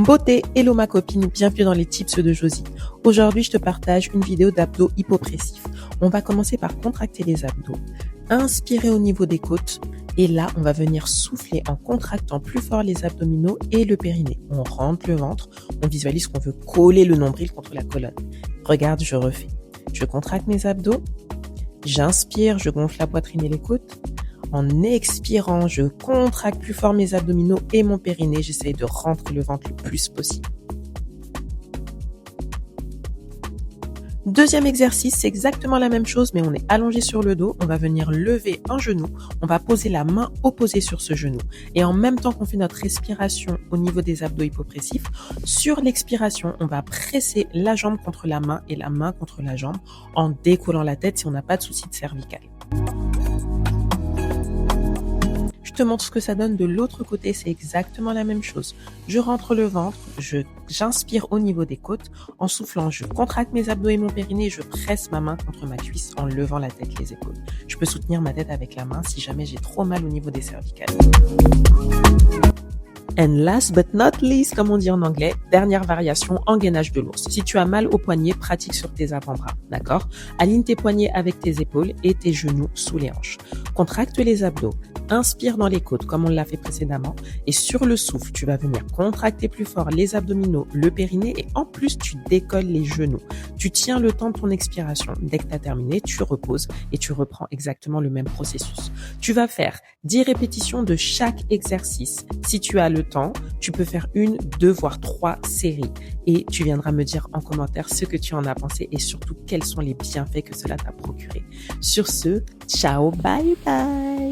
Beauté, hello ma copine, bienvenue dans les tips de Josie. Aujourd'hui, je te partage une vidéo d'abdos hypopressifs. On va commencer par contracter les abdos, inspirer au niveau des côtes et là, on va venir souffler en contractant plus fort les abdominaux et le périnée. On rentre le ventre, on visualise qu'on veut coller le nombril contre la colonne. Regarde, je refais. Je contracte mes abdos, j'inspire, je gonfle la poitrine et les côtes. En expirant, je contracte plus fort mes abdominaux et mon périnée. J'essaye de rentrer le ventre le plus possible. Deuxième exercice, c'est exactement la même chose, mais on est allongé sur le dos. On va venir lever un genou. On va poser la main opposée sur ce genou. Et en même temps qu'on fait notre respiration au niveau des abdos hypopressifs, sur l'expiration, on va presser la jambe contre la main et la main contre la jambe en décollant la tête si on n'a pas de souci de cervical. Je te montre ce que ça donne de l'autre côté, c'est exactement la même chose. Je rentre le ventre, j'inspire au niveau des côtes. En soufflant, je contracte mes abdos et mon périnée et je presse ma main contre ma cuisse en levant la tête, les épaules. Je peux soutenir ma tête avec la main si jamais j'ai trop mal au niveau des cervicales. And last but not least, comme on dit en anglais, dernière variation, engainage de l'ours. Si tu as mal aux poignets, pratique sur tes avant-bras, d'accord? Aligne tes poignets avec tes épaules et tes genoux sous les hanches. Contracte les abdos. Inspire dans les côtes comme on l'a fait précédemment et sur le souffle, tu vas venir contracter plus fort les abdominaux, le périnée et en plus, tu décolles les genoux. Tu tiens le temps de ton expiration. Dès que tu as terminé, tu reposes et tu reprends exactement le même processus. Tu vas faire 10 répétitions de chaque exercice. Si tu as le temps, tu peux faire 1, 2, voire 3 séries et tu viendras me dire en commentaire ce que tu en as pensé et surtout quels sont les bienfaits que cela t'a procuré. Sur ce, ciao, bye bye!